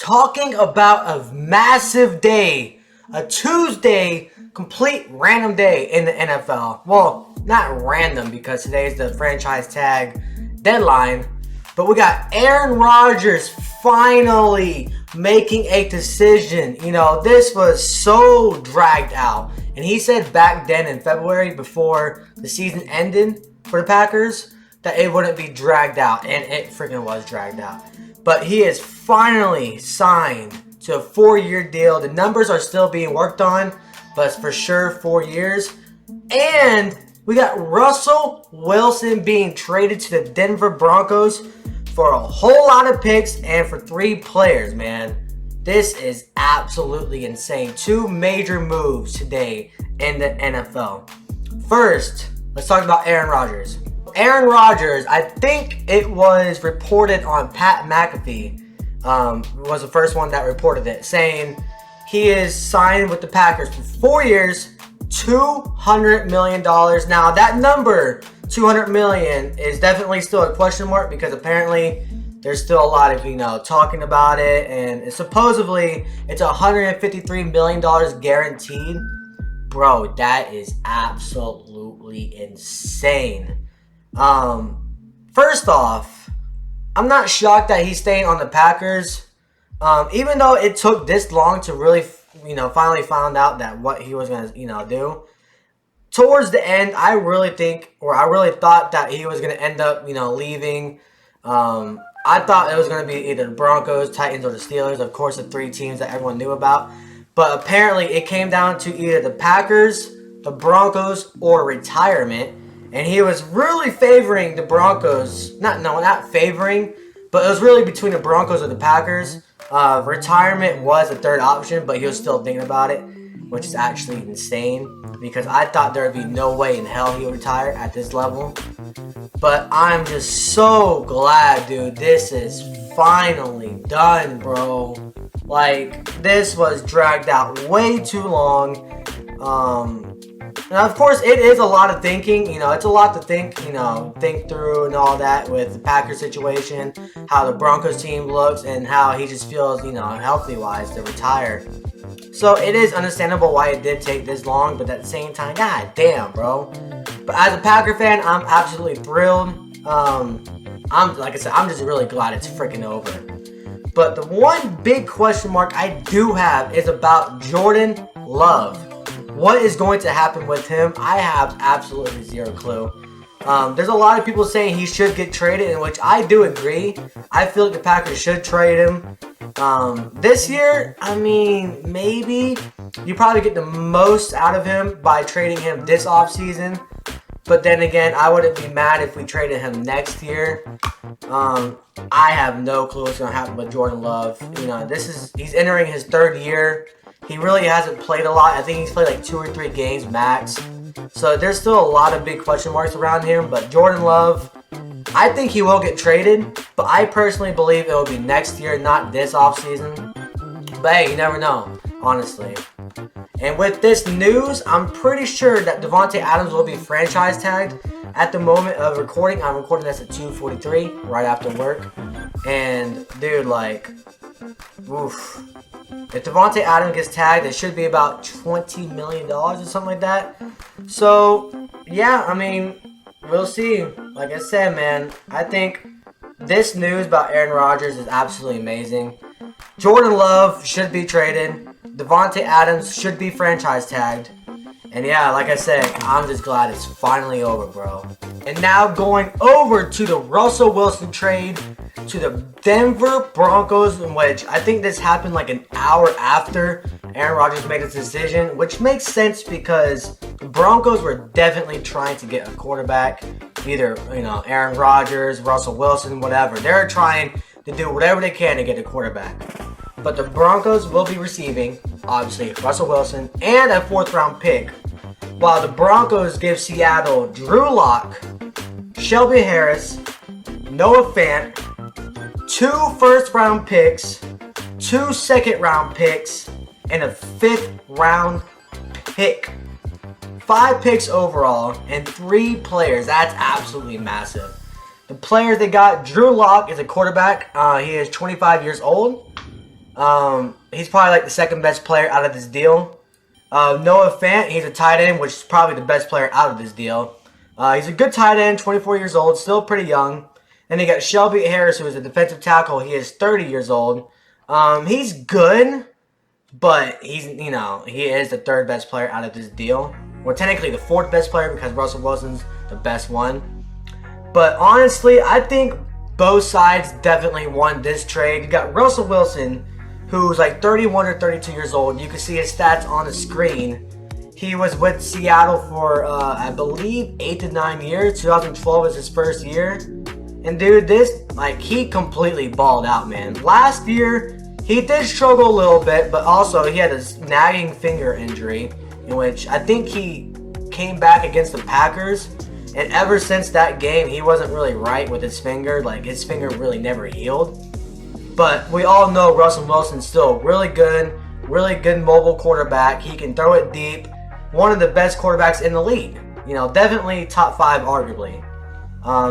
talking about a massive day, a Tuesday, complete random day in the NFL. Well, not random because today is the franchise tag deadline, but we got Aaron Rodgers finally making a decision. You know, this was so dragged out. And he said back then in February before the season ended for the Packers that it wouldn't be dragged out, and it freaking was dragged out. But he is finally signed to a 4-year deal. The numbers are still being worked on, but it's for sure 4 years. And we got Russell Wilson being traded to the Denver Broncos for a whole lot of picks and for 3 players, man. This is absolutely insane. 2 major moves today in the NFL. First, let's talk about Aaron Rodgers. Aaron Rodgers, I think it was reported on Pat McAfee, was the first one that reported it, saying he is signed with the Packers for 4 years, $200 million. Now, that number, $200 million, is definitely still a question mark because apparently there's still a lot of, talking about it, and supposedly it's $153 million guaranteed. Bro, that is absolutely insane. First off, I'm not shocked that he's staying on the Packers. Even though it took this long to really, finally found out that what he was going to, do. Towards the end, I really thought that he was going to end up, leaving. I thought it was going to be either the Broncos, Titans, or the Steelers. Of course, the 3 teams that everyone knew about. But apparently, it came down to either the Packers, the Broncos, or retirement. And he was really favoring the Broncos. Not favoring, but it was really between the Broncos or the Packers. Retirement was a third option, but he was still thinking about it, which is actually insane because I thought there would be no way in hell he would retire at this level. But I'm just so glad, dude. This is finally done, bro. Like, this was dragged out way too long. And of course, it is a lot of thinking. It's a lot to think through and all that with the Packers situation, how the Broncos team looks, and how he just feels, healthy-wise to retire. So it is understandable why it did take this long, but at the same time, god damn, bro. But as a Packer fan, I'm absolutely thrilled. Like I said, I'm just really glad it's freaking over. But the one big question mark I do have is about Jordan Love. What is going to happen with him? I have absolutely zero clue. There's a lot of people saying he should get traded, in which I do agree. I feel like the Packers should trade him. This year, maybe. You probably get the most out of him by trading him this offseason. But then again, I wouldn't be mad if we traded him next year. I have no clue what's going to happen with Jordan Love. He's entering his 3rd year. He really hasn't played a lot. I think he's played like 2 or 3 games max. So there's still a lot of big question marks around him. But Jordan Love, I think he will get traded. But I personally believe it will be next year, not this offseason. But hey, you never know, honestly. And with this news, I'm pretty sure that Davante Adams will be franchise tagged. At the moment of recording, I'm recording this at 2:43, right after work. And, dude, oof. If Davante Adams gets tagged, it should be about $20 million or something like that. So, yeah, we'll see. Like I said, man, I think this news about Aaron Rodgers is absolutely amazing. Jordan Love should be traded. Davante Adams should be franchise tagged. And yeah, like I said, I'm just glad it's finally over, bro. And now going over to the Russell Wilson trade to the Denver Broncos, in which I think this happened like an hour after Aaron Rodgers made his decision, which makes sense because the Broncos were definitely trying to get a quarterback, either, Aaron Rodgers, Russell Wilson, whatever. They're trying to do whatever they can to get a quarterback. But the Broncos will be receiving, obviously, Russell Wilson and a 4th-round pick, while the Broncos give Seattle Drew Lock, Shelby Harris, Noah Fant, 2 first-round picks, 2 second-round picks, and a 5th-round pick. 5 picks overall and 3 players. That's absolutely massive. The players they got, Drew Lock is a quarterback. He is 25 years old. He's probably like the second best player out of this deal. Noah Fant, he's a tight end, which is probably the best player out of this deal. He's a good tight end, 24 years old, still pretty young. Then you got Shelby Harris, who is a defensive tackle. He is 30 years old. He's good, but he is the third best player out of this deal. Well, technically the fourth best player because Russell Wilson's the best one. But honestly, I think both sides definitely won this trade. You got Russell Wilson, who's like 31 or 32 years old. You can see his stats on the screen. He was with Seattle for, I believe, 8 to 9 years. 2012 was his first year. And dude, he completely balled out, man. Last year, he did struggle a little bit, but also he had a nagging finger injury, in which I think he came back against the Packers. And ever since that game, he wasn't really right with his finger. Like, his finger really never healed. But we all know Russell Wilson's still really good mobile quarterback. He can throw it deep. One of the best quarterbacks in the league. Definitely top 5 arguably.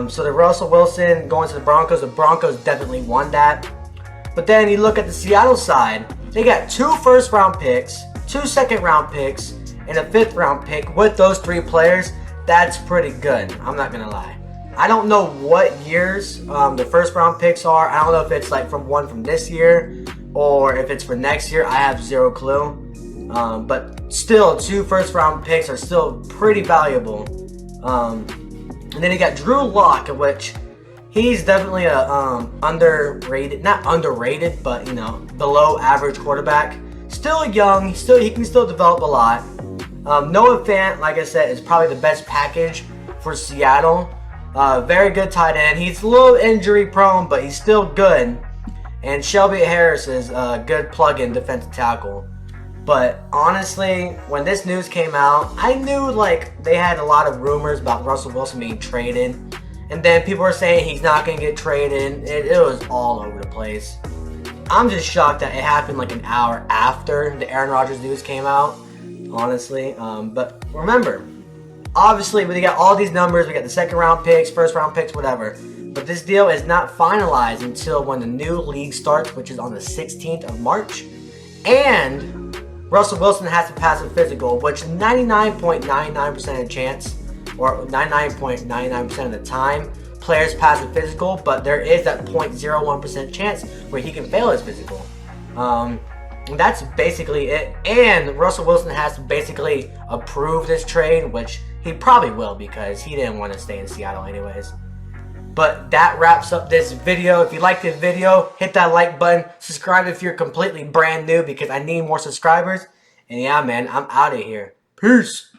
So the Russell Wilson going to the Broncos definitely won that. But then you look at the Seattle side, they got 2 first-round picks, 2 second-round picks, and a 5th-round pick with those 3 players. That's pretty good, I'm not going to lie. I don't know what years the first-round picks are. I don't know if it's like from this year or if it's for next year. I have 0 clue. But still, 2 first-round picks are still pretty valuable. And then you got Drew Lock, which he's definitely a underrated, not underrated, but below average quarterback. Still young, he can still develop a lot. Noah Fant, like I said, is probably the best package for Seattle. Very good tight end. He's a little injury prone, but he's still good. And Shelby Harris is a good plug-in defensive tackle. But honestly, when this news came out, I knew they had a lot of rumors about Russell Wilson being traded. And then people were saying he's not going to get traded. It was all over the place. I'm just shocked that it happened like an hour after the Aaron Rodgers news came out, honestly. But remember, obviously, we got all these numbers. We got the second-round picks, first-round picks, whatever. But this deal is not finalized until when the new league starts, which is on the 16th of March. And Russell Wilson has to pass a physical, which 99.99% of chance, or 99.99% of the time, players pass a physical, but there is that 0.01% chance where he can fail his physical. That's basically it. And Russell Wilson has to basically approve this trade, which he probably will because he didn't want to stay in Seattle anyways. But that wraps up this video. If you liked this video, hit that like button. Subscribe if you're completely brand new because I need more subscribers. And yeah, man, I'm out of here. Peace.